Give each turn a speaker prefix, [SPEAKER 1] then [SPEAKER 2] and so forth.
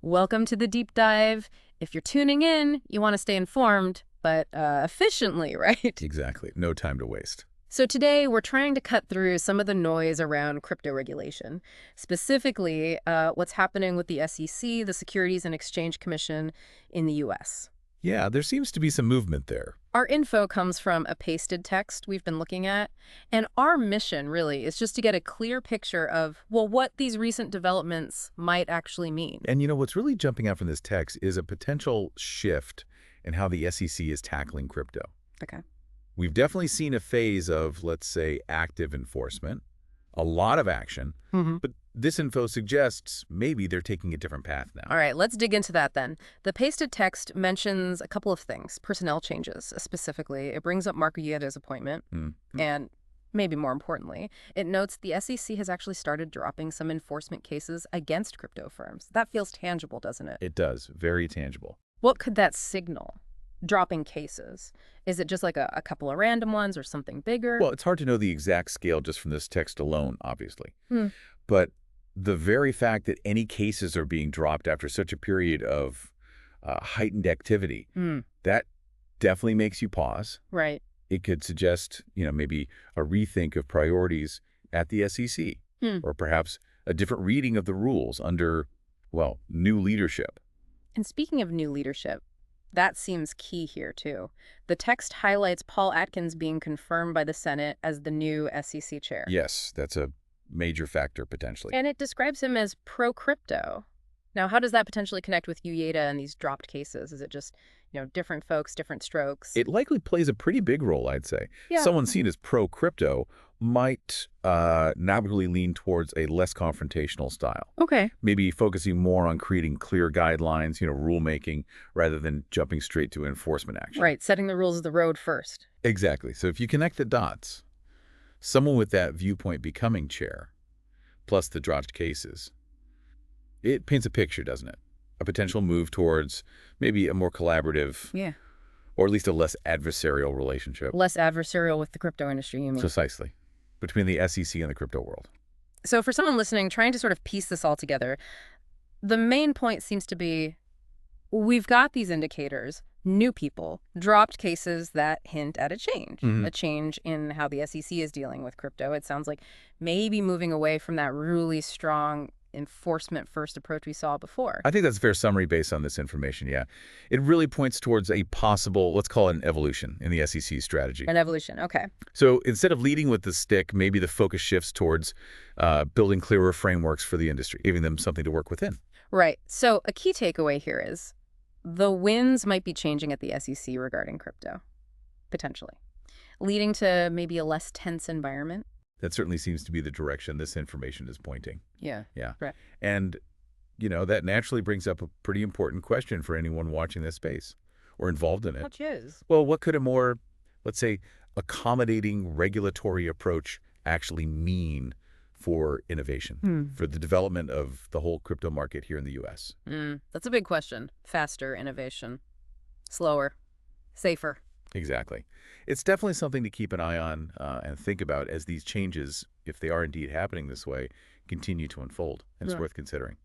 [SPEAKER 1] Welcome to the deep dive. If you're tuning in, you want to stay informed, but efficiently, right?
[SPEAKER 2] Exactly. No time to waste.
[SPEAKER 1] So today we're trying to cut through some of the noise around crypto regulation, specifically what's happening with the SEC, the Securities and Exchange Commission in the U.S.
[SPEAKER 2] Yeah, there seems to be some movement there.
[SPEAKER 1] Our info comes from a pasted text we've been looking at, and our mission really is just to get a clear picture of, well, what these recent developments might actually mean.
[SPEAKER 2] And what's really jumping out from this text is a potential shift in how the SEC is tackling crypto.
[SPEAKER 1] Okay.
[SPEAKER 2] We've definitely seen a phase of, let's say, active enforcement, a lot of action, but this info suggests maybe they're taking a different path now.
[SPEAKER 1] All right, let's dig into that then. The pasted text mentions a couple of things, personnel changes specifically. It brings up Marco Yada's appointment, and maybe more importantly, it notes the SEC has actually started dropping some enforcement cases against crypto firms. That feels tangible, doesn't it?
[SPEAKER 2] It does. Very tangible.
[SPEAKER 1] What could that signal? Dropping cases? Is it just like a couple of random ones or something bigger?
[SPEAKER 2] Well, it's hard to know the exact scale just from this text alone, obviously. But the very fact that any cases are being dropped after such a period of heightened activity, that definitely makes you pause.
[SPEAKER 1] Right.
[SPEAKER 2] It could suggest, maybe a rethink of priorities at the SEC, or perhaps a different reading of the rules under, well, new leadership.
[SPEAKER 1] And speaking of new leadership, that seems key here, too. The text highlights Paul Atkins being confirmed by the Senate as the new SEC chair.
[SPEAKER 2] Yes, that's a major factor, potentially.
[SPEAKER 1] And it describes him as pro-crypto. Now, how does that potentially connect with Uyeda and these dropped cases? Is it just, different folks, different strokes?
[SPEAKER 2] It likely plays a pretty big role, I'd say.
[SPEAKER 1] Yeah.
[SPEAKER 2] Someone seen as pro-crypto might naturally lean towards a less confrontational style.
[SPEAKER 1] Okay.
[SPEAKER 2] Maybe focusing more on creating clear guidelines, rulemaking, rather than jumping straight to enforcement action.
[SPEAKER 1] Right, setting the rules of the road first.
[SPEAKER 2] Exactly. So if you connect the dots, someone with that viewpoint becoming chair, plus the dropped cases, it paints a picture, doesn't it? A potential move towards maybe a more collaborative, or at least a less adversarial relationship.
[SPEAKER 1] Less adversarial with the crypto industry, you mean?
[SPEAKER 2] Precisely. Between the SEC and the crypto world.
[SPEAKER 1] So for someone listening, trying to sort of piece this all together, the main point seems to be we've got these indicators, new people, dropped cases that hint at a change in how the SEC is dealing with crypto. It sounds like maybe moving away from that really strong enforcement-first approach we saw before.
[SPEAKER 2] I think that's a fair summary based on this information, yeah. It really points towards a possible, let's call it an evolution in the SEC's strategy.
[SPEAKER 1] An evolution, okay.
[SPEAKER 2] So instead of leading with the stick, maybe the focus shifts towards building clearer frameworks for the industry, giving them something to work within.
[SPEAKER 1] Right. So a key takeaway here is the winds might be changing at the SEC regarding crypto, potentially, leading to maybe a less tense environment.
[SPEAKER 2] That certainly seems to be the direction this information is pointing.
[SPEAKER 1] Yeah. Right.
[SPEAKER 2] And, that naturally brings up a pretty important question for anyone watching this space or involved in it.
[SPEAKER 1] Which is?
[SPEAKER 2] Well, what could a more, let's say, accommodating regulatory approach actually mean for innovation, for the development of the whole crypto market here in the U.S.?
[SPEAKER 1] That's a big question. Faster innovation, slower, safer.
[SPEAKER 2] Exactly. It's definitely something to keep an eye on and think about as these changes, if they are indeed happening this way, continue to unfold. And it's worth considering.